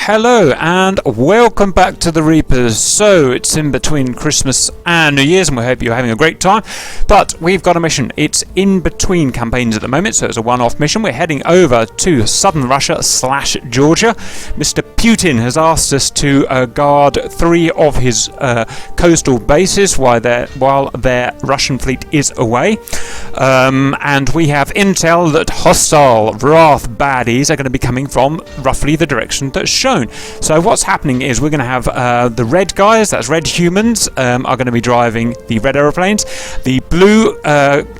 Hello and welcome back to the Reapers. So it's in between Christmas and New Year's and we hope you're having a great time, but we've got a mission. It's in between campaigns at the moment, so it's a one-off mission. We're heading over to southern Russia / Georgia. Mr. Putin has asked us to guard 3 of his coastal bases while their Russian fleet is away, and we have intel that hostile Wrath baddies are going to be coming from roughly the direction that's shown. So what's happening is we're going to have the red guys, that's red humans, are going to be driving the red aeroplanes. The blue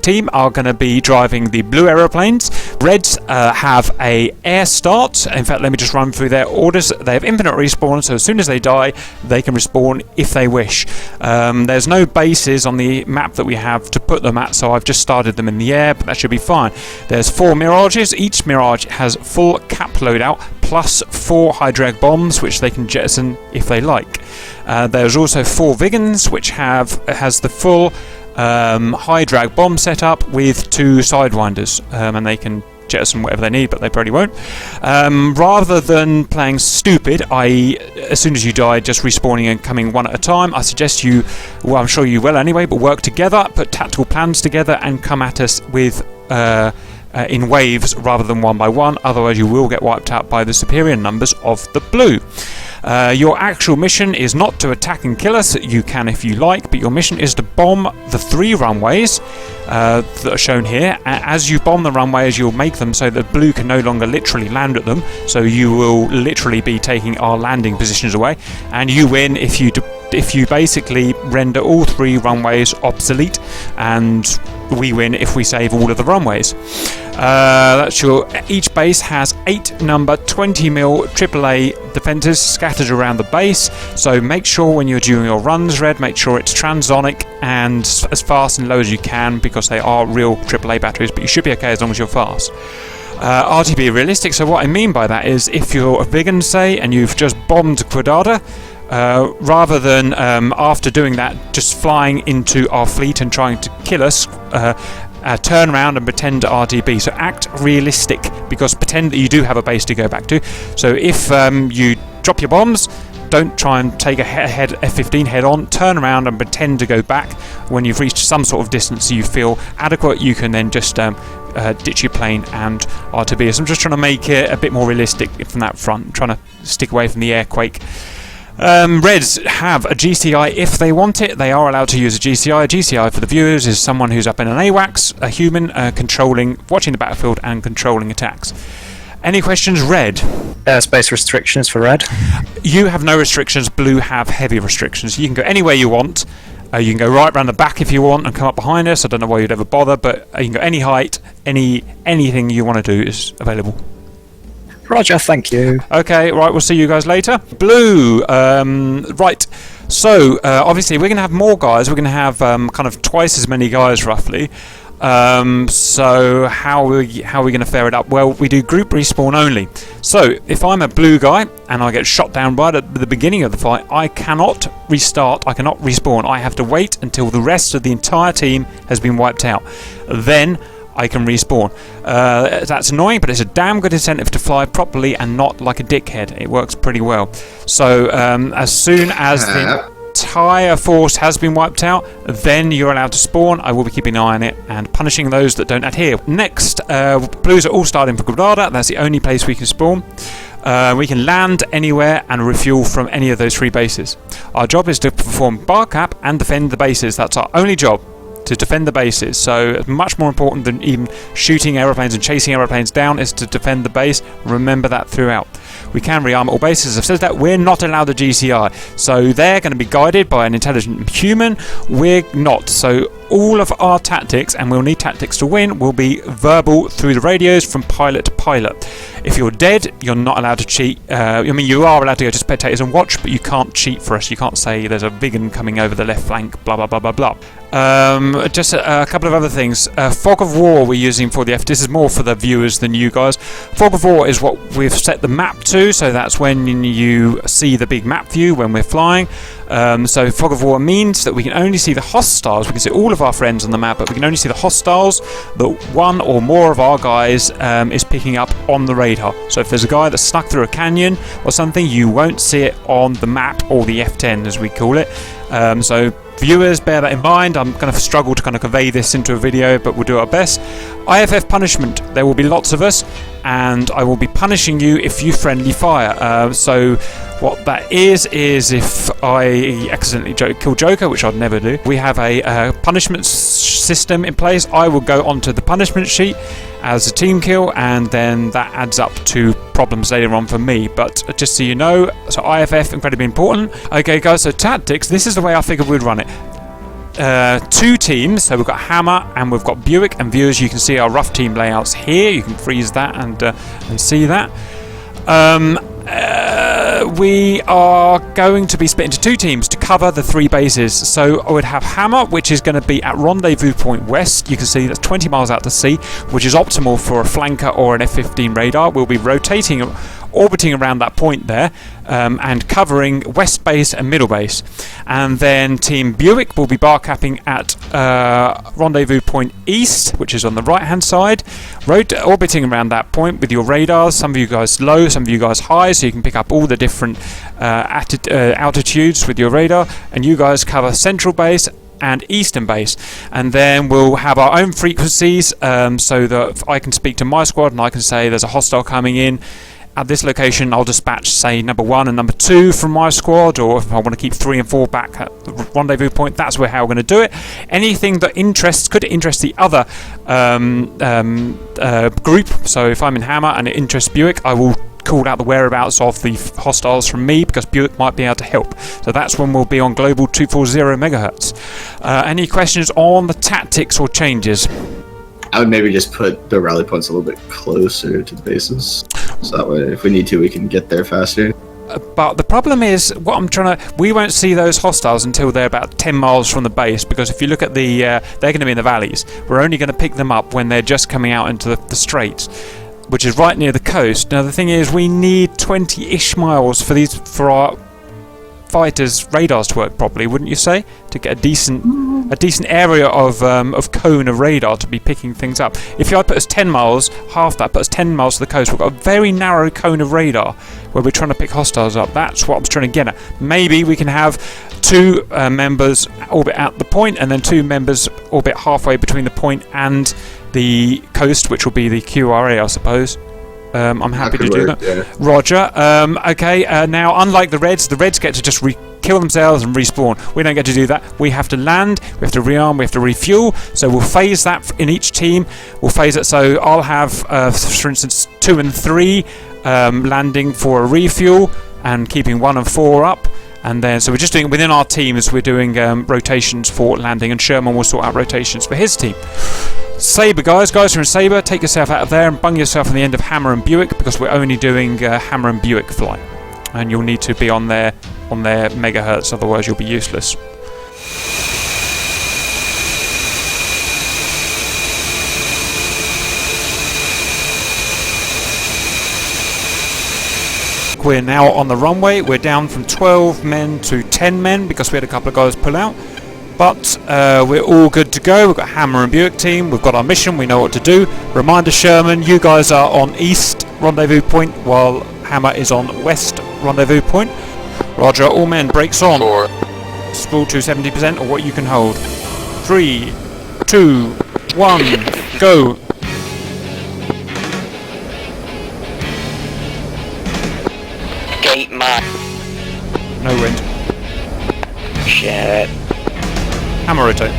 team are going to be driving the blue aeroplanes. Reds have a air start. In fact, let me just run through their orders. They have infinite respawn, so as soon as they die, they can respawn if they wish. There's no bases on the map that we have to put them at, so I've just started them in the air, but that should be fine. There's 4 Mirages. Each Mirage has full cap loadout, plus 4 hydreg bombs, which they can jettison if they like. There's also 4 Viggens, which has the full high drag bomb setup with 2 sidewinders, and they can jettison whatever they need, but they probably won't. Rather than playing stupid, i.e. as soon as you die just respawning and coming one at a time, I suggest you, well, I'm sure you will anyway, but work together, put tactical plans together and come at us with in waves rather than one by one, otherwise you will get wiped out by the superior numbers of the blue. Your actual mission is not to attack and kill us. You can if you like, but your mission is to bomb the 3 runways that are shown here. As you bomb the runways, you'll make them so that blue can no longer literally land at them, so you will literally be taking our landing positions away, and you win if you basically render all 3 runways obsolete, and we win if we save all of the runways. Each base has 8 number 20mm AAA defences scattered around the base, so make sure when you're doing your runs, Red, make sure it's transonic and as fast and low as you can, because they are real AAA batteries, but you should be okay as long as you're fast. RTB realistic, so what I mean by that is if you're a Viggen, say, and you've just bombed Quadrada, rather than after doing that just flying into our fleet and trying to kill us, turn around and pretend to RTB. So act realistic, because pretend that you do have a base to go back to. So if you drop your bombs, don't try and take a F-15 head on, turn around and pretend to go back. When you've reached some sort of distance you feel adequate, you can then just ditch your plane and RTB. So I'm just trying to make it a bit more realistic from that front. I'm trying to stick away from the airquake. Reds have a GCI if they want it. They are allowed to use a GCI. A GCI, for the viewers, is someone who's up in an AWACS, a human, watching the battlefield and controlling attacks. Any questions, Red? Airspace restrictions for Red. You have no restrictions. Blue have heavy restrictions. You can go anywhere you want. You can go right round the back if you want and come up behind us. I don't know why you'd ever bother, but you can go any height, anything you want to do is available. Roger, thank you. Okay, right, we'll see you guys later. Blue, right. So, obviously, we're going to have more guys. We're going to have kind of twice as many guys, roughly. So, how are we going to fare it up? Well, we do group respawn only. So, if I'm a blue guy and I get shot down right at the beginning of the fight, I cannot restart, I cannot respawn. I have to wait until the rest of the entire team has been wiped out. Then I can respawn. That's annoying, but it's a damn good incentive to fly properly and not like a dickhead. It works pretty well. So as soon as the entire force has been wiped out, then you're allowed to spawn. I will be keeping an eye on it and punishing those that don't adhere. Next, blues are all starting for Gibraltar. That's the only place we can spawn. We can land anywhere and refuel from any of those 3 bases. Our job is to perform bar cap and defend the bases. That's our only job, to defend the bases. So it's much more important than even shooting aeroplanes and chasing aeroplanes down is to defend the base. Remember that throughout. We can rearm all bases. I've said that we're not allowed a GCI, so they're going to be guided by an intelligent human. We're not. So all of our tactics, and we'll need tactics to win, will be verbal through the radios from pilot to pilot. If you're dead, you're not allowed to cheat. I mean, you are allowed to go to spectators and watch, but you can't cheat for us. You can't say there's a Viggen coming over the left flank, blah blah blah blah blah. Just a couple of other things. Fog of War we're using for the F. This is more for the viewers than you guys. Fog of War is what we've set the map to, so that's when you see the big map view when we're flying. So Fog of War means that we can only see the hostiles. We can see all of our friends on the map, but we can only see the hostiles that one or more of our guys is picking up on the radar. So if there's a guy that's snuck through a canyon or something, you won't see it on the map, or the F-10 as we call it. So viewers, bear that in mind. I'm going to struggle to kind of convey this into a video, but we'll do our best. IFF punishment. There will be lots of us, and I will be punishing you if you friendly fire. So what that is if I accidentally kill Joker, which I'd never do. We have a punishment system in place. I will go onto the punishment sheet as a team kill, and then that adds up to problems later on for me. But just so you know, so IFF, incredibly important. Okay guys, so tactics, this is the way I figured we'd run it. 2 teams, so we've got Hammer and we've got Buick, and viewers, you can see our rough team layouts here. You can freeze that and see that. We are going to be split into 2 teams to cover the 3 bases. So I would have Hammer, which is going to be at Rendezvous Point West. You can see that's 20 miles out to sea, which is optimal for a flanker or an F-15 radar. We'll be rotating, orbiting around that point there, and covering west base and middle base. And then Team Buick will be bar capping at Rendezvous Point East, which is on the right hand side, orbiting around that point with your radars. Some of you guys low, some of you guys high, so you can pick up all the different altitudes with your radar. And you guys cover central base and eastern base, and then we'll have our own frequencies, so that I can speak to my squad and I can say there's a hostile coming in at this location. I'll dispatch, say, number 1 and number 2 from my squad, or if I want to keep 3 and 4 back at the rendezvous point, that's how we're going to do it. Anything that could interest the other group, so if I'm in Hammer and it interests Buick, I will call out the whereabouts of the hostiles from me, because Buick might be able to help. So that's when we'll be on global 240 megahertz. Any questions on the tactics or changes? I would maybe just put the rally points a little bit closer to the bases, so that way if we need to we can get there faster. But the problem is, we won't see those hostiles until they're about 10 miles from the base, because if you look at they're going to be in the valleys. We're only going to pick them up when they're just coming out into the straits, which is right near the coast. Now the thing is, we need 20-ish miles for our fighters' radars to work properly, wouldn't you say, to get a decent area of cone of radar to be picking things up. If I put us 10 miles, half that puts us 10 miles to the coast, we've got a very narrow cone of radar where we're trying to pick hostiles up. That's what I'm trying to get at. Maybe we can have 2 members orbit at the point, and then 2 members orbit halfway between the point and the coast, which will be the QRA, I suppose. I'm happy to do that. Yeah. Roger. Okay, now unlike the Reds get to just kill themselves and respawn. We don't get to do that. We have to land, we have to rearm, we have to refuel. So we'll phase that in each team. We'll phase it, so I'll have, for instance, 2 and 3 landing for a refuel and keeping 1 and 4 up. And then, so we're just doing within our teams, we're doing rotations for landing, and Sherman will sort out rotations for his team. Sabre, guys who are in Sabre, take yourself out of there and bung yourself on the end of Hammer and Buick, because we're only doing Hammer and Buick flight, and you'll need to be on their megahertz, otherwise you'll be useless. We're now on the runway. We're down from 12 men to 10 men because we had a couple of guys pull out. But we're all good to go. We've got Hammer and Buick team. We've got our mission. We know what to do. Reminder, Sherman, you guys are on east rendezvous point while Hammer is on west rendezvous point. Roger, all men, brakes on. 4. Spool to 70% or what you can hold. 3, 2, 1, go. Gate man. No wind. Shit. Hammer rotate.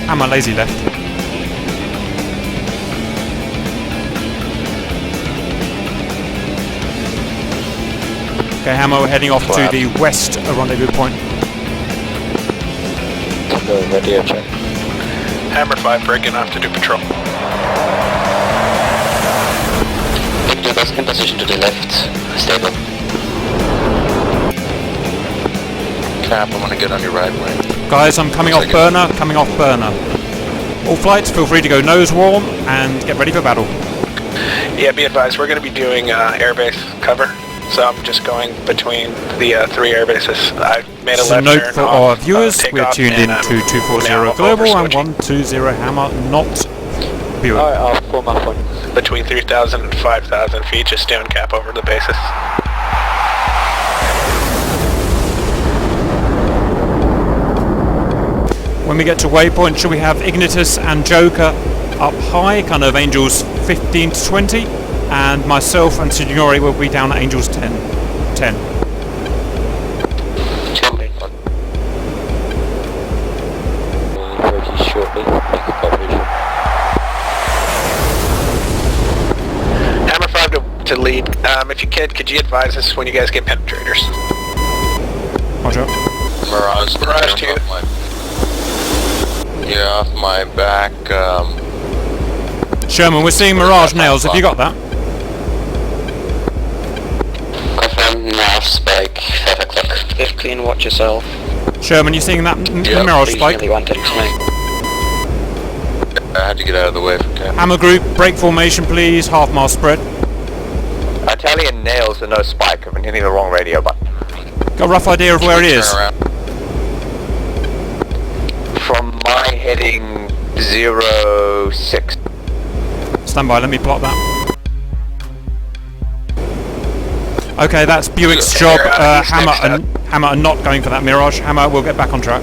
Hammer lazy left. Okay, Hammer, we're heading off to the west rendezvous point. Radio check. Hammer 5 breaking off to do patrol. Take your best in position to the left. Stable. Cap, I'm gonna get on your right wing. Guys, I'm coming off burner, All flights, feel free to go nose warm and get ready for battle. Yeah, be advised, we're going to be doing airbase cover. So I'm just going between the 3 air bases. I made a So left note turn for off, our viewers, we're takeoff, tuned in and, to 240 now Global over and switching. 120 Hammer, not Buick. Alright, I'll form up on. Between 3,000 and 5,000 feet, just doing cap over the bases. When we get to waypoint, should we have Ignitus and Joker up high, kind of Angels 15 to 20, and myself and Signori will be down at Angels 10. Very shortly. Make a coverage. Hammer 5 to lead. If you could you advise us when you guys get penetrators? Roger. Mirage 2. You're off my back. Sherman, we're seeing Mirage nails. Have you got that? Confirm Mirage spike, 5 o'clock. 15, watch yourself. Sherman, you seeing that Yeah. Mirage spike? Really wanted to make. I had to get out of the way for cap. Hammer group, break formation please, half mile spread. Italian nails and no spike. I've been hitting the wrong radio button. Got a rough idea of where it is? Turn around. From my heading 06. Stand by, let me plot that. Okay, that's Buick's job. He's Hammer are not going for that Mirage. Hammer, we'll get back on track.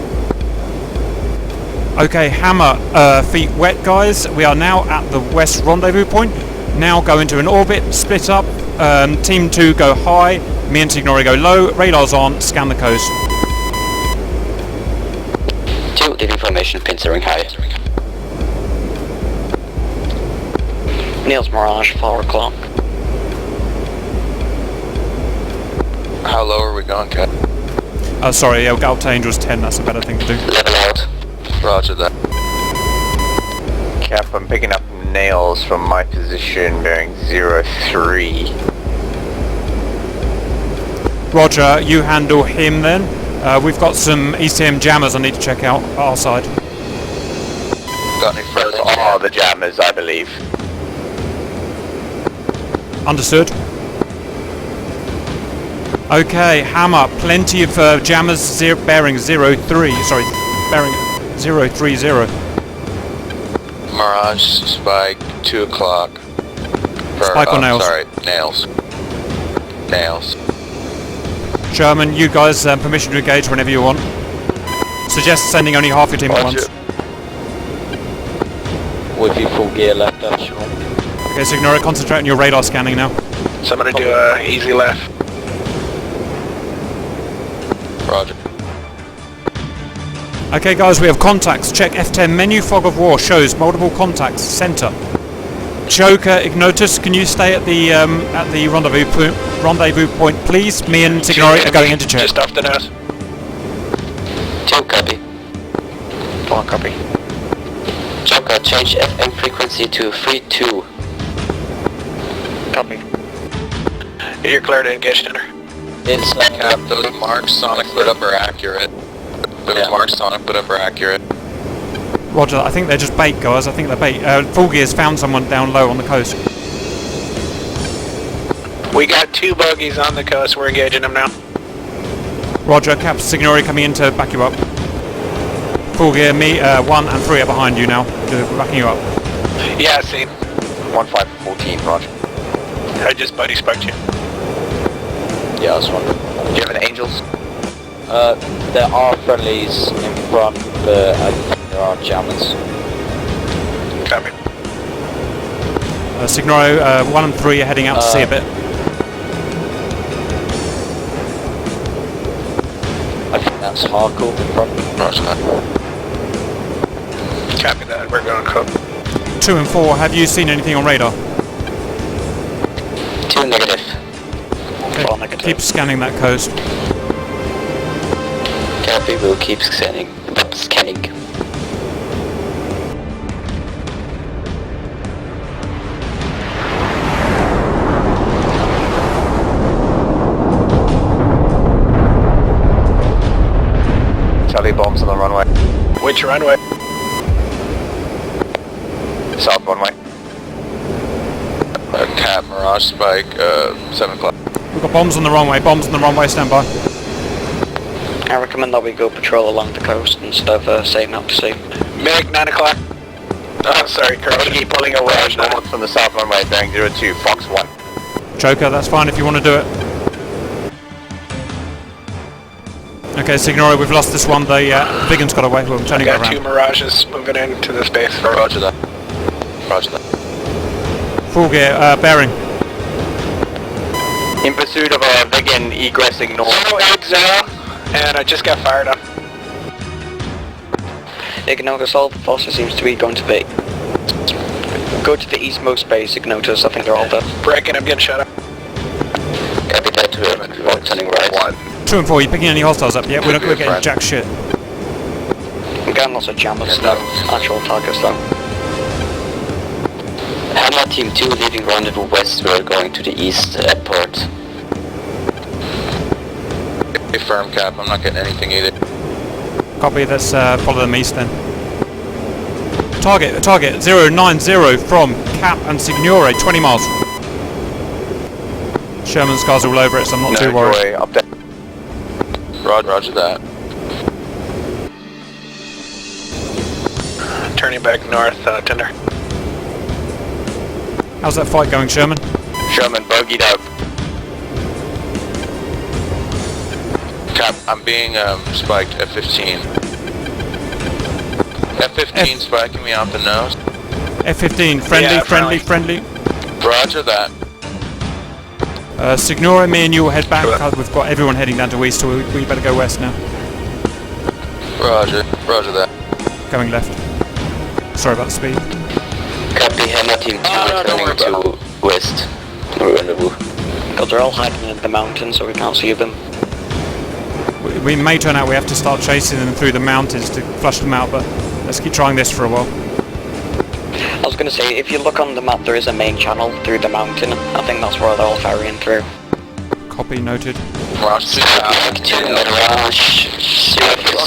Okay, Hammer, feet wet guys. We are now at the west rendezvous point. Now go into an orbit, split up. Team 2 go high, me and Signori go low. Radars on, scan the coast. 2, leaving formation, pincering high. Niels Mirage, 4 o'clock. How low are we going, Cap? Sorry, yeah, we'll go up to Angels 10. That's a better thing to do. Level out. Roger that. Cap, I'm picking up nails from my position bearing 03. Roger, you handle him then. We've got some ECM jammers I need to check out our side. Got any Those further? are the jammers, I believe. Understood. Okay, Hammer, plenty of jammers bearing 03. Sorry, bearing 030. Mirage spike, 2 o'clock. Spike or nails? Sorry, nails. Nails. Sherman, you guys, permission to engage whenever you want. Suggest sending only half your team at once. With you full gear left, that's sure. Okay, so ignore it, concentrate on your radar scanning now. So I'm going to do a easy left. Roger. Okay guys, we have contacts. Check F10 menu, fog of war shows multiple contacts. Center. Joker, Ignotus, can you stay at the rendezvous point, please? Me and Signori are going into check. Just off the nose. 2, copy. 1 copy. Joker, change FM frequency to 32. Copy. You're clear to engage dinner. It's Cap, those marks Sonic put up are accurate. Those marks Sonic put up are accurate. Roger, I think they're just bait, guys. I think they're bait. Full Gear's found someone down low on the coast. We got 2 bogies on the coast. We're engaging them now. Roger, Cap, Signori coming in to back you up. Full Gear, me, 1 and 3 are behind you now. We're backing you up. Yeah, I see. 1514, Roger. I just buddy spiked you. yeah, I was wondering. Do you have an Angels? There are friendlies in front, but I think there are jammers. Copy. Signori, 1 and 3 are heading out to sea a bit. I think that's Harkle in front. Roger that. Copy that. We're going cook. 2 and 4, have you seen anything on radar? 2 negative. Okay, 4 negative. keep scanning that coast. Copy, we'll keep scanning. Charlie bomb bombs on the runway. Which runway? South runway. Cap, Mirage, Spike, 7 o'clock. We've got bombs on the runway, stand by. I recommend that we go patrol along the coast instead of sailing out to sea. Mig, 9 o'clock. Oh, sorry, correction. Keep pulling away from the south runway bearing 02, Fox 1. Joker, that's fine if you want to do it. Okay, Signore, we've lost this one. The Viggen's got away. We're turning it Got around. 2 Mirages moving into the space. Roger that. Roger that. Full gear, bearing. In pursuit of a Viggen egressing north. 080, and I just got fired up. Ignotus, all the forces seems to be going to be. Go to the eastmost base, Ignotus, I think they're all there. Breaking, I'm getting shut up. Copy that to it, turning right. 2 and 4, you picking any hostiles up yet? We're getting jack shit. I'm getting lots of jammers though, actual targets though. Hammer Team 2 leaving rendezvous west, we're going to the east airport. Be firm, Cap. I'm not getting anything either. Copy, let's follow them east then. Target 090 from Cap and Signore, 20 miles. Sherman's cars all over it, so I'm not too worried. Update. Roger that. Turning back north, Tinder. How's that fight going, Sherman? Sherman bogeyed out. Cap, I'm being spiked F-15. F-15 spiking me off the nose. F-15, friendly. Roger that. Signore, me and you will head back. We've got everyone heading down to east, so we better go west now. Roger that. Going left. Sorry about the speed. Copy, Hammer Team 2 returning to west. Rendezvous. Because they're all hiding in the mountains, so we can't see them. We may turn out we have to start chasing them through the mountains to flush them out, but let's keep trying this for a while. I was going to say, if you look on the map, there is a main channel through the mountain. I think that's where they're all ferrying through. Copy, noted. Mirage,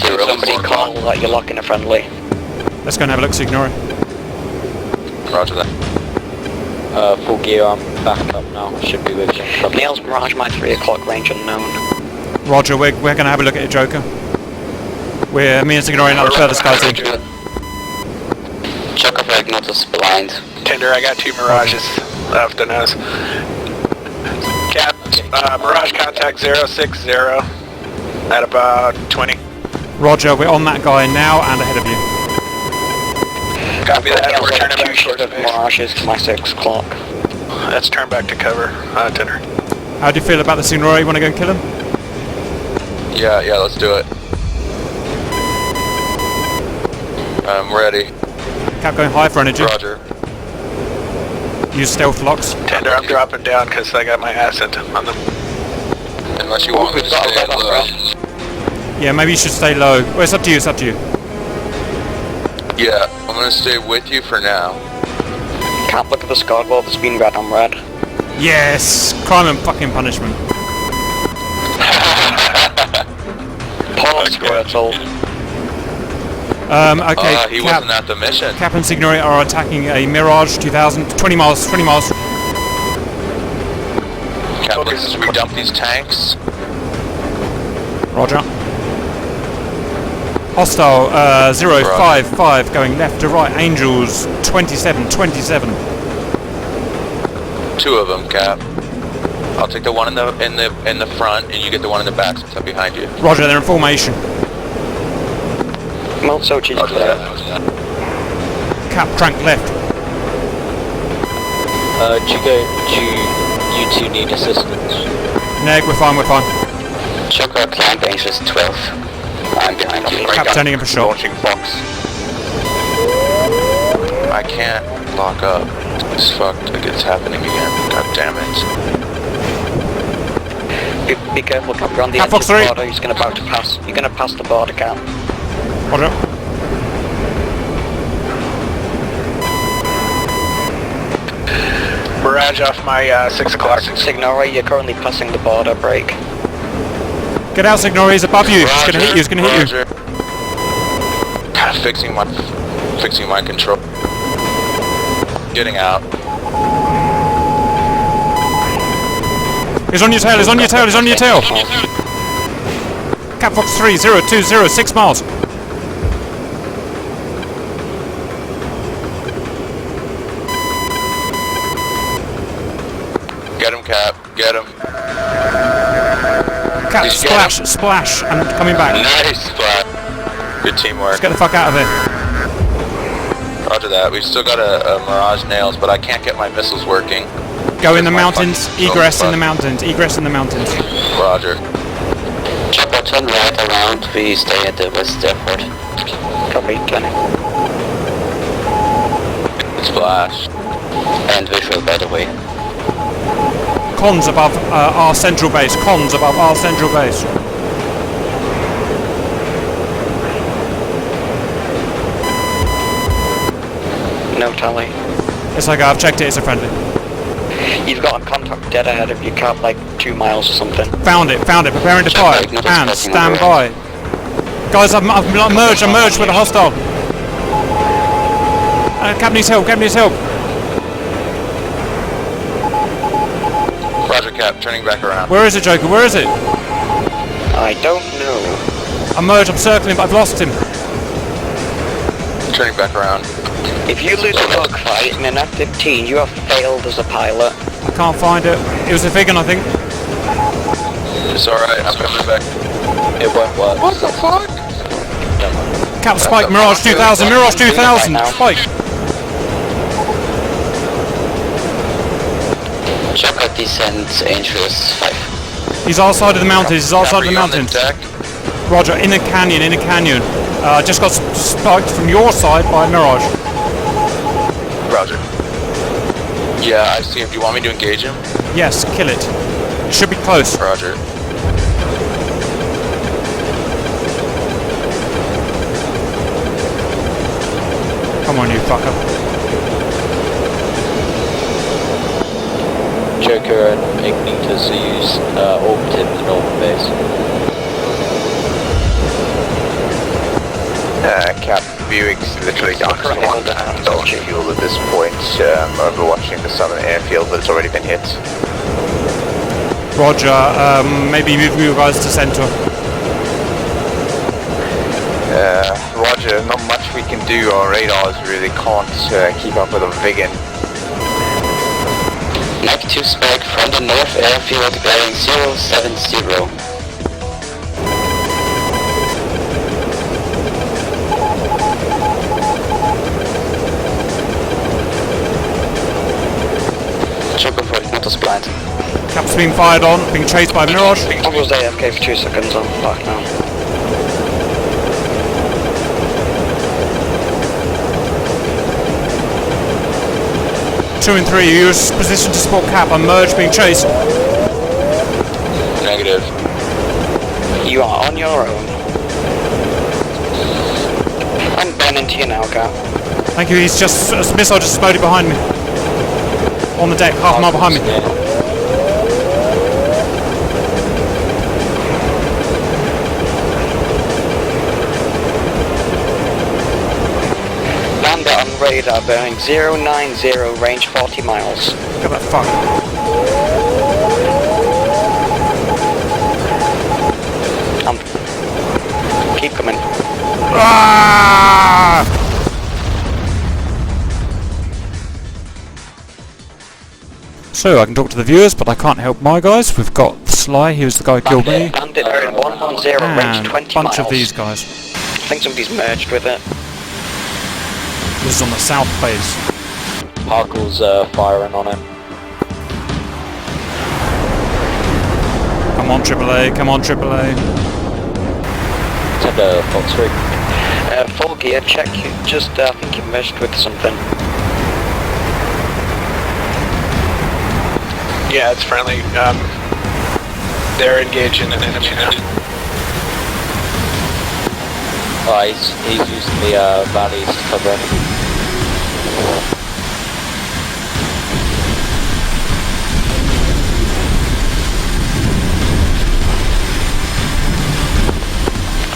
Somebody call that you're locking a friendly. Let's go and have a look, Signore. Roger that. Full gear, I'm back up now. Should be with you. Nails Mirage, my 3 o'clock range unknown. Roger, we're going to have a look at it, Joker. Me and Signore not the furthest guys in. Check off Ignotus blind. Tinder, I got 2 Mirages left the nose. Cap, Mirage contact 060 at about 20. Roger, we're on that guy now and ahead of you. Copy that, we're turning Two back short towards of base. Mirages to my 6 o'clock. Let's turn back to cover, Tinder. How do you feel about the Signore? You want to go and kill him? Yeah, let's do it. I'm ready. Cap going high for energy. Roger. Use stealth locks. Tinder, I'm dropping down because I got my asset on them. Unless you want me to stay low. Yeah, maybe you should stay low. Well, it's up to you, Yeah, I'm gonna stay with you for now. Can't look at the scoreboard, there's been red on red. Yes! Crime and fucking punishment. Paul Squirtle. Okay, He wasn't at the mission. Cap and Signore are attacking a Mirage 2000, 20 miles. Cap, let's dump these tanks. Roger. Hostile, 055 going left to right, Angels 27. 2 of them, Cap. I'll take the one in the front, and you get the one in the back since I'm behind you. Roger, they're in formation. Mount Sochi's Roger clear. that. Cap crank left. You two need assistance? Neg, we're fine. Choco climb base is 12. I'm behind you. Cap turning in for shot. Launching Fox. I can't lock up. It's fucked. Like it's happening again. God damn it. Be careful, Cap. You're on the Cap edge of Fox the 3. border. You're gonna pass the border, Cap. Roger. Mirage off my 6 o'clock. Signore, you're currently passing the border break. Get out, Signore, he's above you. He's gonna hit you. Roger. Fixing my control. Getting out. He's on your tail, he's on your tail, he's on your tail! Cat Fox 3020, 6 miles. Get him, Cap. Get him. Cat, Did you splash, splash, and coming back. Nice splat. Good teamwork. Let's get the fuck out of here. Roger that. We've still got a Mirage nails, but I can't get my missiles working. Go in the My mountains, fucking egress in the button. mountains, egress in the mountains. Roger. Chopper, turn right around. We stay at the West Airport. Copy, turning. Splash. And visual, by the way. Cons above our central base, cons above our central base. No tally. It's okay, I've checked it, it's a friendly. You've got a contact dead ahead of you, Cap, like 2 miles or something. Found it, preparing to fire. Check, not And expecting stand by. Guys, I've merged with a hostile. Cap needs help, Roger, Cap. Turning back around. Where is it, Joker, where is it? I don't know. I'm merged, I'm circling, but I've lost him. Turning back around. If you lose a dogfight in an F-15, you have failed as a pilot. I can't find it. It was a Viggen, I think. It's alright. I'm coming back. It won't work. What the fuck? Cap Spike, Mirage 2000, Mirage 2000, Spike. Chopper descends Angelus 5. He's outside of the mountains, he's outside of the Cap, are you on the mountains. deck? Roger, in a canyon. Just got spiked from your side by Mirage. Roger. Yeah, I see him. Do you want me to engage him? Yes, kill it. It should be close. Roger. Come on, you fucker. Joker and Ignitus are used orbiting the northern base. Cap, Buick's literally down to fuel at this point, overwatching the southern airfield, but it's already been hit. Roger, maybe move you guys to center. Roger, not much we can do. Our radars really can't keep up with a Viggen. Mach 2 spike from the north airfield bearing 070. Chopper for Ignitus blind. Cap's being fired on, being chased by Mirage. Almost AFK for 2 seconds, I'm back now. Two and three, you're positioned to support Cap. I'm merged, being chased. Negative. You are on your own. I'm banning to you now, Cap. Thank you, he's just, a missile just exploded behind me. On the deck, half a mile behind me. Lander on radar bearing 090, range 40 miles. Look at that fuck. Keep coming. Ah! So I can talk to the viewers, but I can't help my guys. We've got Sly, he was the guy who killed me. Bandit bearing 110, range And 20 a bunch miles. of these guys. I think somebody's merged with it. This is on the south base. Harkle's firing on him. Come on, AAA, come on, AAA. Tender Fox 3. Full gear, check. You just, I think you merged with something. Yeah, it's friendly. They're engaging an enemy now. Oh, he's using the valleys to cover enemy.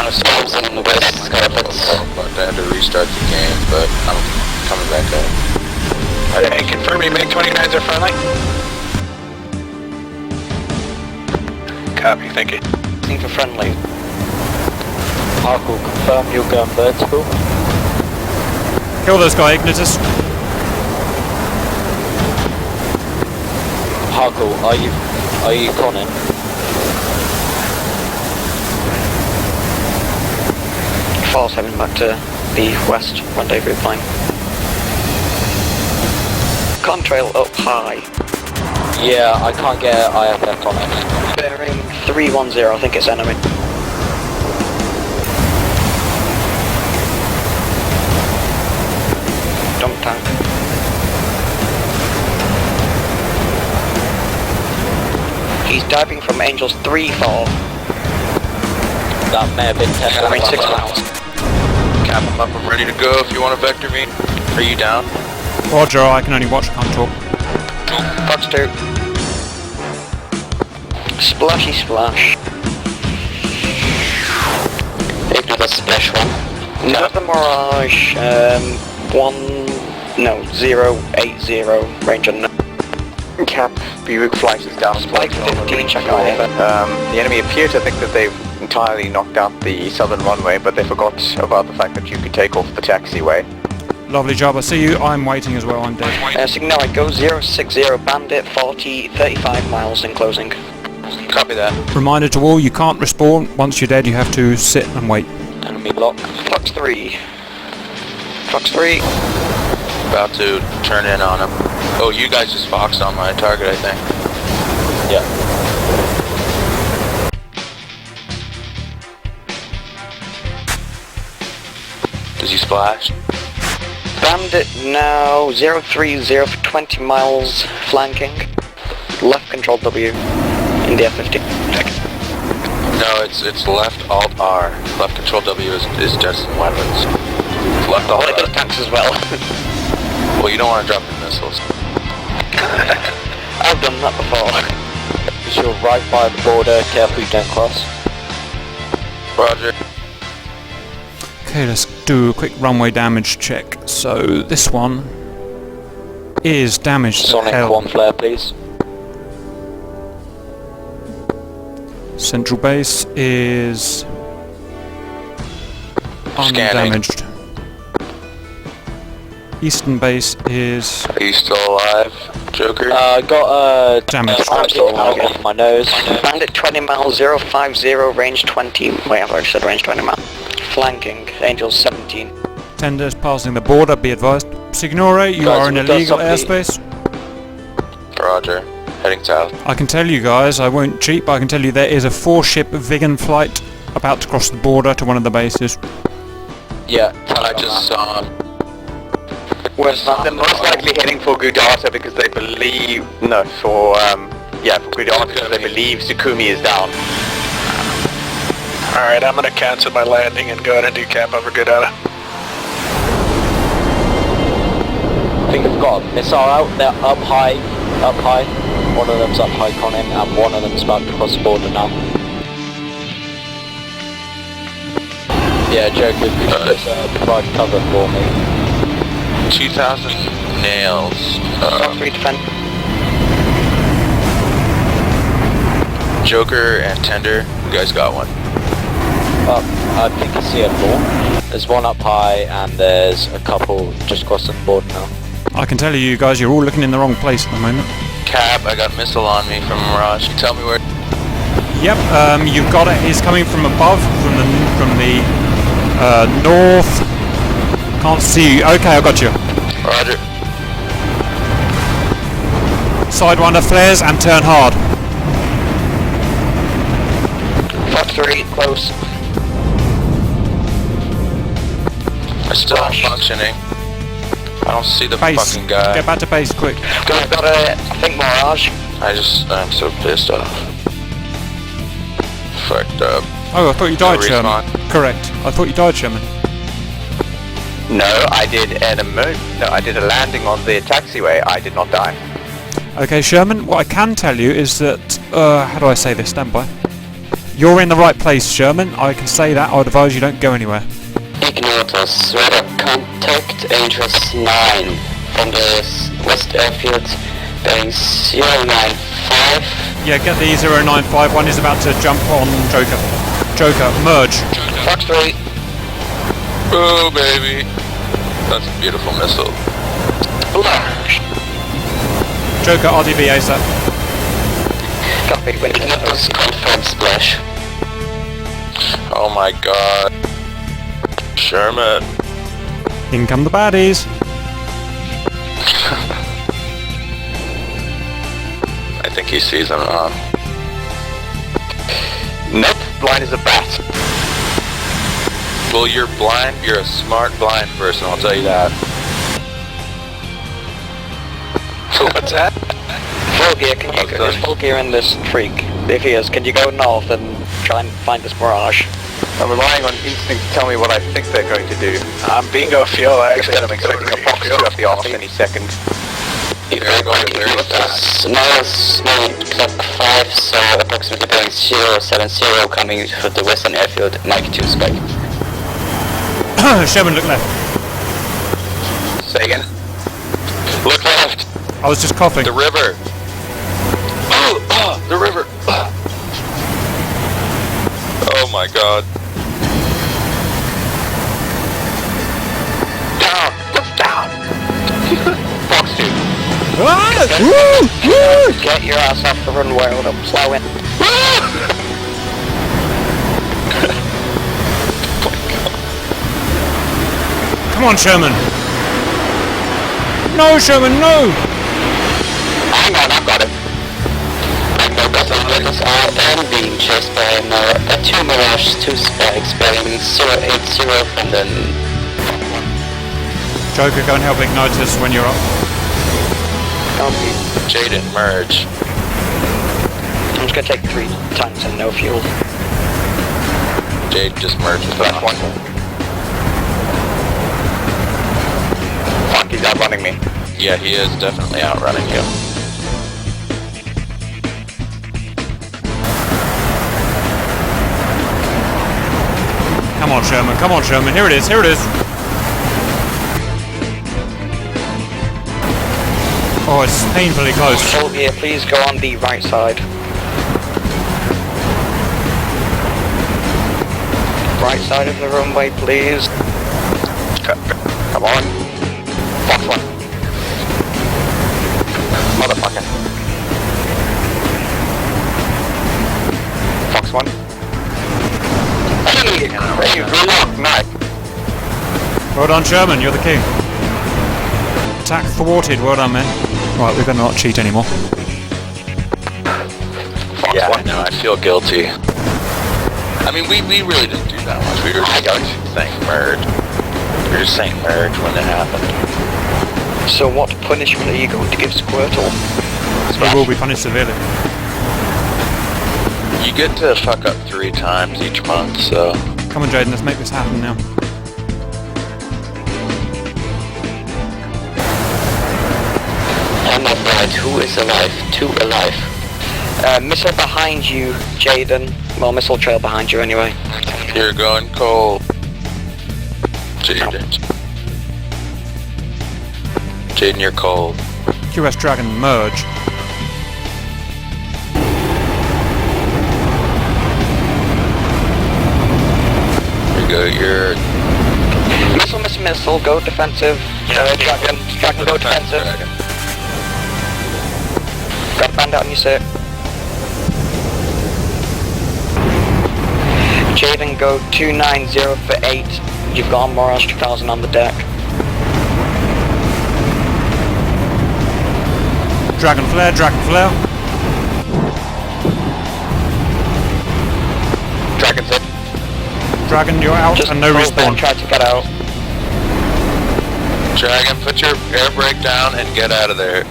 Storms in the west, scarpets. Yes. But I had to restart the game, but I'm coming back up. Hey, confirm you MiG-29s are friendly? Copy, thank you. Looking for friendly. Harkle, confirm you're going vertical. Kill this guy, Ignitus. Harkle, are you conning? Falls heading back to the west rendezvous plane. Contrail up high. Yeah, I can't get IFF on it. Bearing 310, I think it's enemy. Dump tank. He's diving from Angels 3-4. That may have been 10 Going 6 miles. Cap, I'm up, I'm ready to go if you want to vector me. Are you down? Roger, I can only watch, can't talk. Fox 2. Splashy splash. Another splash one. Not the Mirage. 080 range unknown. Cap, Buick flight is down. Flight 15, check out over. The enemy appear to think that they've entirely knocked out the southern runway, but they forgot about the fact that you could take off the taxiway. Lovely job, I see you. I'm waiting as well, I'm dead. Signal, I go 060, bandit 35 miles in closing. Copy that. Reminder to all, you can't respawn. Once you're dead, you have to sit and wait. Enemy lock. Fox 3. Fox 3. About to turn in on him. Oh, you guys just foxed on my target, I think. Yeah. Does he splash? Bandit now 030 for 20 miles flanking. Left control W in the F-15. No, it's left Alt R. Left control W is just weapons. It's left Alt Well, it does R. tanks as well. Well, you don't want to drop your missiles. I've done that before. Is you're right by the border, careful you don't cross. Roger. Okay, let's do a quick runway damage check. So this one is damaged to Sonic hell. 1 flare please. Central base is Scanning. undamaged. Eastern base is Are you still alive, Joker? Got a damaged. out of my nose. Bandit 20 miles 050 range 20. Wait, I've already said range 20 miles. Flanking Angels 17. Tenders passing the border, be advised. Signore, you Guys, are in we've got illegal somebody- airspace. Roger. Heading south. I can tell you guys, I won't cheat, but I can tell you there is a 4-ship Viggen flight about to cross the border to one of the bases. Yeah. I just saw him. Where's They're that? most likely heading for Gudata because they believe... No, for Gudata because they believe Sukumi is down. Alright, I'm gonna cancel my landing and go ahead and do cap over Gudata. I think we've got a missile out. They're up high. Up high. One of them's up high conning and one of them's about to cross the border now. Yeah, Joker, could you just provide cover for me? 2,000 nails. Fox 3 defend. Joker and Tender, you guys got one. I think I see a more. There's one up high and there's a couple just crossing the border now. I can tell you guys, you're all looking in the wrong place at the moment. Cap, I got a missile on me from Mirage. Tell me where. Yep, you've got it. He's coming from above, from the north. Can't see you. Okay, I got you. Roger. Sidewinder flares and turn hard. Fox 3 close. I still am functioning. I don't see the Base. fucking guy. Get back to base quick. I've got a, I think, Mirage. I'm so pissed off. Fucked up. Oh, I thought you died, No Sherman. respawn. Correct. I thought you died, Sherman. No, I did a landing on the taxiway. I did not die. Okay, Sherman, what I can tell you is that, how do I say this? Stand by. You're in the right place, Sherman. I can say that. I would advise you don't go anywhere. Deacon notice. Radar contact interest 9 from the west airfield bearing 095. Yeah, get the 095. One is about to jump on Joker. Joker, merge. Fox 3. Oh, baby. That's a beautiful missile. Flash. Joker, RDB ASAP. Copy, Windows confirmed splash. Oh my god. Sherman. In come the baddies. I think he sees them on. Nope, blind as a bat. Well, you're blind. You're a smart blind person, I'll tell you that. What's that? Full gear, can you go? There's full gear in this freak. If he is, can you go north and try and find this Mirage? I'm relying on instinct to tell me what I think they're going to do. Bingo fuel, I actually I'm expecting a box to up the off any second. They're going very fast. Minus 9.5, so approximately bearing 070 coming for the western airfield, Mike 2 spike. Sherman, look left. Say again. Look left. I was just coughing. The river. Oh, the river. Oh my god. Down! Look down! Fox 2. Get your ass off the runway or they'll plow in. Come on, Sherman. No, Sherman, no! Hang on, I've got it. I am being chased by a 2 Mirage 2 spikes bearing 080 from the... Joker, go and help Ignitus when you're up. Jaden, merge. I'm just gonna take 3 tanks and no fuel. Jade just merged with Left one. Fuck, he's outrunning me. Yeah, he is definitely outrunning you. Come on, Sherman, come on, Sherman. Here it is, here it is. Oh, it's painfully close. Full gear, please go on the right side. Right side of the runway, please. Come on. Fox 1. Motherfucker. Fox 1. Hey, good luck, Mike. Well done, Sherman, you're the king. Attack thwarted, well done, man. Right, we're gonna not cheat anymore. Fox Yeah, 1. I know, I feel guilty. I mean, we really didn't do that much. We were just saying merge. We were just saying merge when it happened. So what punishment are you going to give Squirtle? We will be punished severely. You get to fuck up 3 times each month, so... Come on, Jaden, let's make this happen now. I'm not right, who is alive? 2 alive. Missile behind you, Jaden. Well, missile trail behind you anyway. You're going cold. Jaden. Jaden, you're cold. QS Dragon, merge. Here you go, you're... Missile, go defensive. Dragon, go defensive. Dragon. Got a bandit on your sit. Jaden, go 290 for 8. You've got a Mirage 2000 on the deck. Dragon flare, dragon flare. Dragon's hit. Dragon, you're out Just and no roll respawn. down, try to get out. Dragon, put your air brake down and get out of there.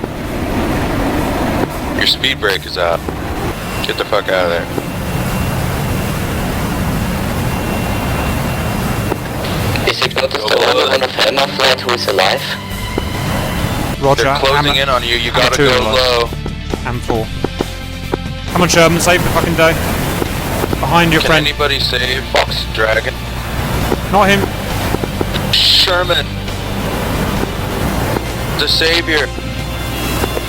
Your speed brake is out. Get the fuck out of there. Is it noticed the only one of Hammer flight who is alive? Roger, They're closing in on you, you gotta go low. And 4. Come on, Sherman, save the fucking day. Behind your Can friend. anybody save Fox Dragon? Not him. Sherman. The savior.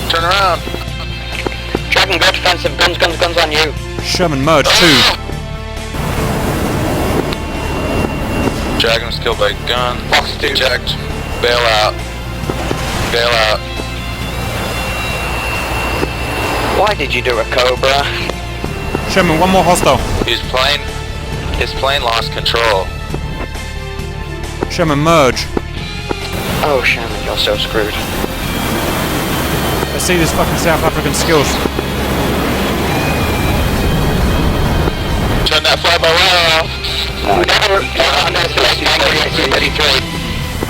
Turn around. Dragon, go defensive. Guns on you. Sherman merge 2. Dragon was killed by gun. Fox eject. Bail out. Bail out. Why did you do a Cobra? Sherman, one more hostile. His plane lost control. Sherman merge. Oh, Sherman, you're so screwed. Let's see this fucking South African skills. Turn that fly-by-wire off.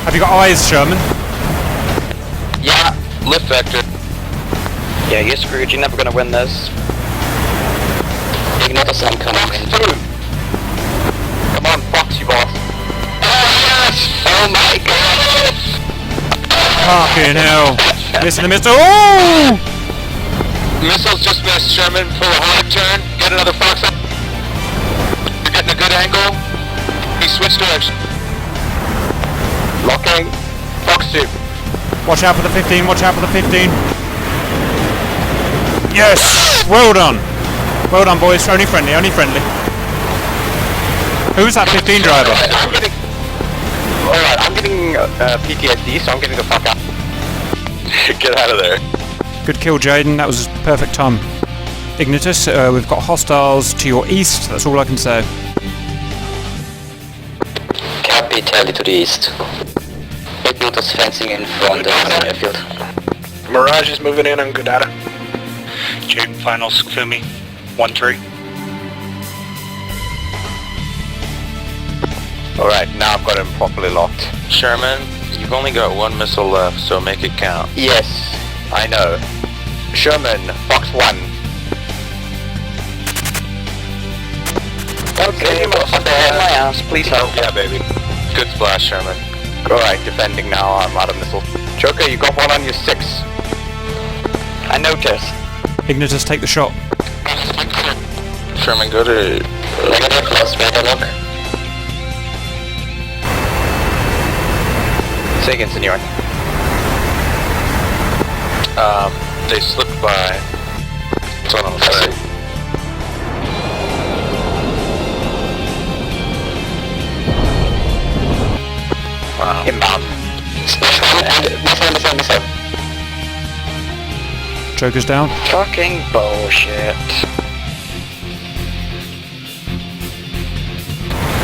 Have you got eyes, Sherman? Yeah. Lift vector. Yeah, you're screwed. You're never gonna win this. Ignitus, I'm coming in. Come on, Fox, you boss. Oh, yes! Oh, my God! Fucking hell. Missing the missile. Oh! Missiles just missed. Sherman, pull a hard turn. Get another Fox up. You're getting a good angle. He switched direction. Locking. Fox 2. Watch out for the 15, watch out for the 15. Yes! Well done. Well done, boys. Only friendly, only friendly. Who's that 15 driver? Alright, I'm getting PTSD, so I'm getting the fuck out. Get out of there. Good kill, Jaden. That was perfect time. Ignitus, we've got hostiles to your east. That's all I can say. Copy, tally to the east. Ignitus fencing in front of the airfield. Mirage is moving in on good data. Jade, final Sufumi, 1-3. Alright, now I've got him properly locked. Sherman, you've only got one missile left, so make it count. Yes, I know. Sherman, Fox 1. Okay, what the hell, my ass? Please help. Yeah, baby. Good splash, Sherman. Alright, defending now, I'm out of missile. Joker, you got one on your 6. I noticed. Ignitus, take the shot. Sherman, go to... Negative, lost radar lock. Say again, senor. They slipped by. That's what I'm saying. Wow. Inbound. Missile. Joker's down. Fucking bullshit.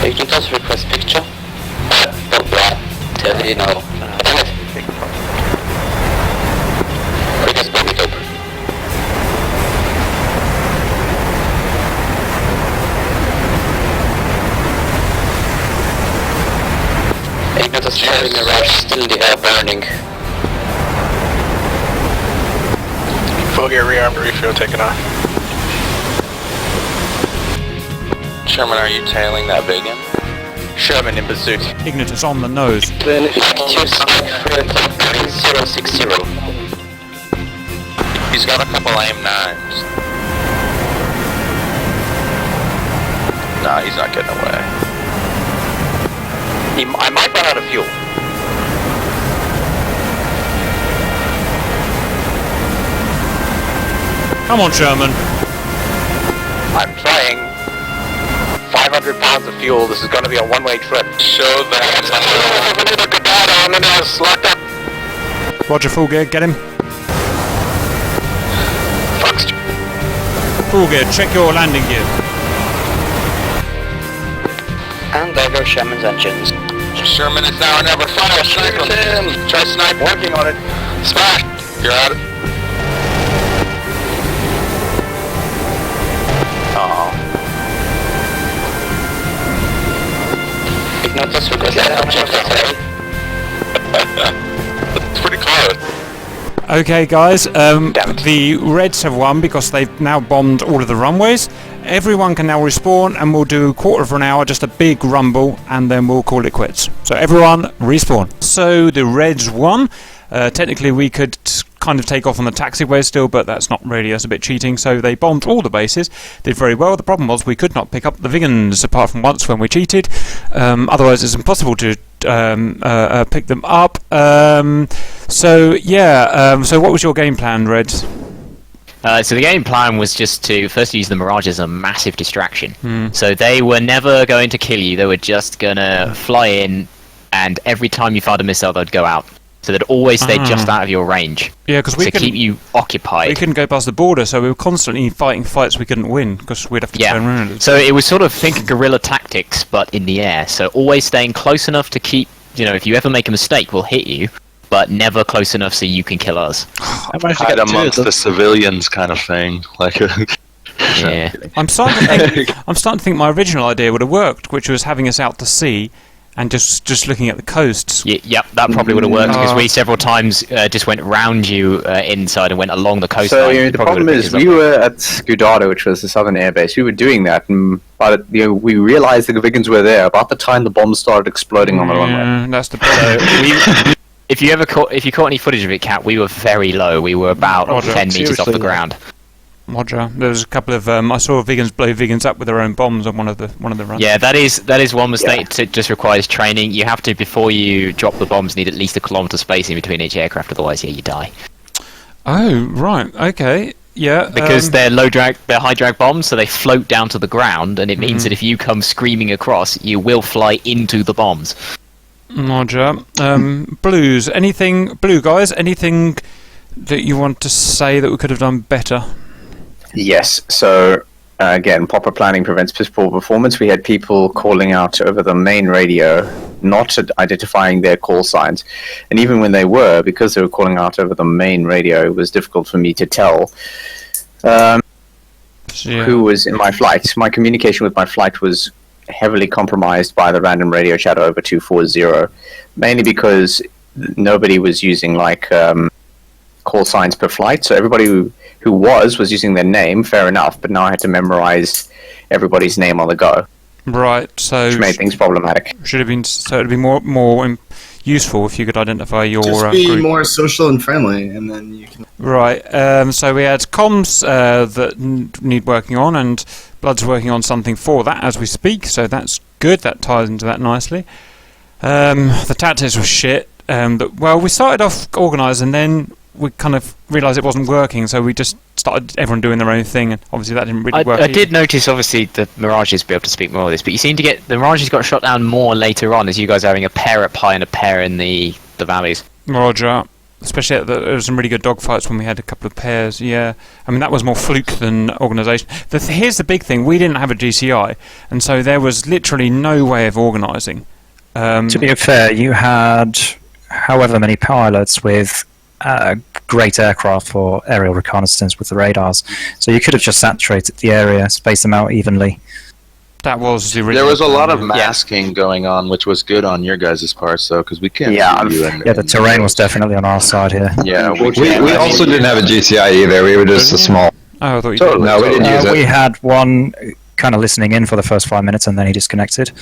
Ignitus, request picture. Oh, blah. Tell you now. Damn it. Request pocket up. Ignitus carrying Mirage, still in the air burning. Full gear rearmed refuel taken off. Sherman, are you tailing that Viggen? Sherman in pursuit. Ignitus on the nose. Latitude strike 3060. He's got a couple AIM-9s. Nah, he's not getting away. I might run out of fuel. Come on, Sherman. I'm trying. 500 pounds of fuel. This is going to be a one-way trip. Show that. Roger, full gear, get him. Fox. Full gear, check your landing gear. And there go Sherman's engines. Sherman is now or never. Fire, snipe him. Try snipe. Working on it. Smash. You're out. Ignitus, request objective. It's pretty close. Okay, guys, the Reds have won because they've now bombed all of the runways. Everyone can now respawn, and we'll do a quarter of an hour, just a big rumble, and then we'll call it quits. So everyone, respawn. So the Reds won. Technically, we could kind of take off on the taxiway still, but that's not really, that's a bit cheating. So they bombed all the bases, did very well. The problem was we could not pick up the Viggens, apart from once when we cheated. Otherwise, it's impossible to pick them up. So what was your game plan, Red? So the game plan was just to first use the Mirage as a massive distraction. So they were never going to kill you. They were just going to fly in, and every time you fired a missile, they'd go out. So they'd always stay just out of your range. Yeah, because we keep you occupied. We couldn't go past the border, so we were constantly fighting fights we couldn't win because we'd have to turn around. So it was sort of think guerrilla tactics, but in the air. So always staying close enough to keep, if you ever make a mistake, we'll hit you, but never close enough so you can kill us. Hide amongst the civilians, kind of thing. Yeah. I'm starting to think my original idea would have worked, which was having us out to sea. And just looking at the coasts. Yep, that probably would have worked because we several times just went round you inside and went along the coastline. So the problem is we were at Scudado, which was the southern airbase. We were doing that, but we realized the Viggins were there about the time the bombs started exploding on the runway. That's the problem. If you caught any footage of it, Kat, we were very low. We were about 10 meters off the ground. Roger. There was a couple of I saw Viggins blow Viggins up with their own bombs on one of the runs. Yeah, that is one mistake. It just requires training. You have to, before you drop the bombs, need at least a kilometre spacing between each aircraft. Otherwise, you die. Oh right, okay, yeah. Because they're high drag bombs, so they float down to the ground, and it means that if you come screaming across, you will fly into the bombs. Roger. Blues. Blue guys? Anything that you want to say that we could have done better? Yes, so again, proper planning prevents poor performance. We had people calling out over the main radio, not identifying their call signs. And even when they were, because they were calling out over the main radio, it was difficult for me to tell who was in my flight. My communication with my flight was heavily compromised by the random radio chatter over 240, mainly because nobody was using call signs per flight, so everybody who was using their name, fair enough, but now I had to memorize everybody's name on the go. Right, so which made things problematic. It'd be more useful if you could identify your just be group. more social and friendly, and then you can. Right, so we had comms that need working on, and Blood's working on something for that as we speak, so that's good. That ties into that nicely. The tactics were shit. We started off organised, and then we kind of realised it wasn't working, so we just started everyone doing their own thing, and obviously that didn't really work. I did notice, obviously, the Mirages be able to speak more of this, but you seem to get the Mirages got shot down more later on, as you guys are having a pair up high and a pair in the valleys. Roger. Especially there were some really good dogfights when we had a couple of pairs. Yeah, I mean that was more fluke than organisation. Here's the big thing: we didn't have a GCI, and so there was literally no way of organising. To be fair, you had however many pilots with great aircraft for aerial reconnaissance with the radars, so you could have just saturated the area, spaced them out evenly. That was the original. There was a lot of masking going on, which was good on your guys' parts, though, because we can't see you. The terrain was definitely on our side here. Yeah, we also didn't have a GCI either. We were just a small. Oh, I thought you did. No, we didn't use it. We had one kind of listening in for the first 5 minutes, and then he disconnected.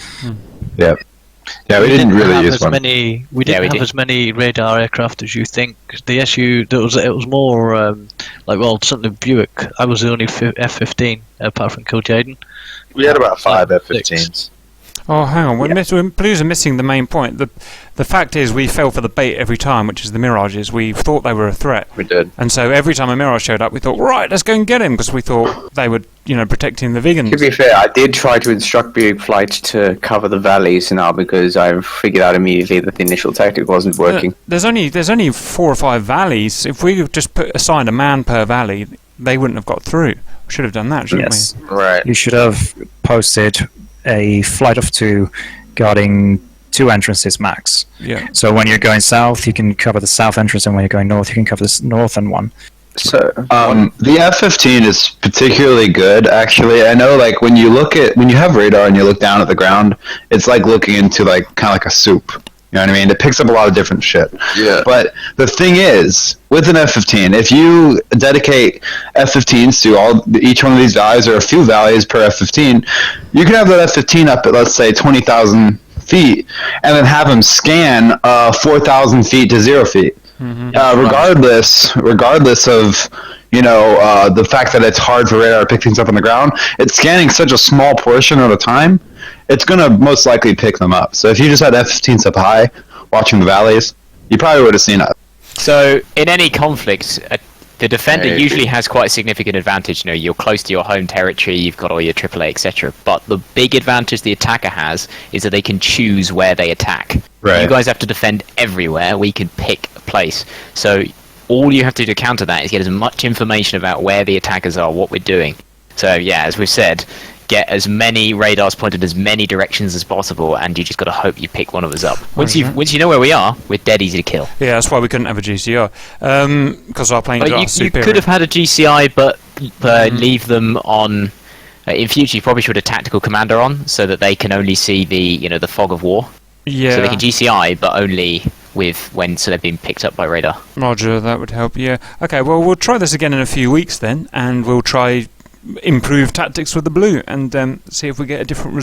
Yeah. Yeah, we didn't really use one. We didn't have as many radar aircraft as you think. The issue it was more something Buick. I was the only F-15 apart from Kil'jaeden. We had about 5 F-15s. Oh, hang on. Blues are missing the main point. The fact is, we fell for the bait every time, which is the Mirages. We thought they were a threat. We did. And so every time a Mirage showed up, we thought, right, let's go and get him, because we thought they were, protecting the Viggins. To be fair, I did try to instruct Buick Flight to cover the valleys now, because I figured out immediately that the initial tactic wasn't working. There's only 4 or 5 valleys. If we just assigned a man per valley, they wouldn't have got through. We should have done that, shouldn't we? Right. You should have posted a flight of 2 guarding 2 entrances max. Yeah. So when you're going south, you can cover the south entrance, and when you're going north, you can cover the northern one. So the F-15 is particularly good, actually. I know, when you have radar and you look down at the ground, it's like looking into kind of like a soup. You know what I mean? It picks up a lot of different shit. Yeah. But the thing is, with an F-15, if you dedicate F-15s to each one of these valleys, or a few valleys per F-15, you can have that F-15 up at, let's say, 20,000 feet, and then have them scan 4,000 feet to 0 feet. regardless of the fact that it's hard for radar to pick things up on the ground, it's scanning such a small portion at a time. It's going to most likely pick them up. So if you just had F-15s up high, watching the valleys, you probably would have seen it. So in any conflict, the defender usually has quite a significant advantage. You're close to your home territory, you've got all your AAA, etc. But the big advantage the attacker has is that they can choose where they attack. Right. You guys have to defend everywhere. We can pick a place. So all you have to do to counter that is get as much information about where the attackers are, what we're doing. So yeah, as we've said, get as many radars pointed as many directions as possible, and you just got to hope you pick one of us up. Once you know where we are, we're dead easy to kill. Yeah, that's why we couldn't have a GCI, because our planes are superior. You could have had a GCI, but leave them on. In future, you probably should have tactical commander on, so that they can only see the fog of war. Yeah. So they can GCI, but only so they've been picked up by radar. Roger, that would help. Yeah. Okay. Well, we'll try this again in a few weeks then, and we'll try improve tactics with the blue and see if we get a different result.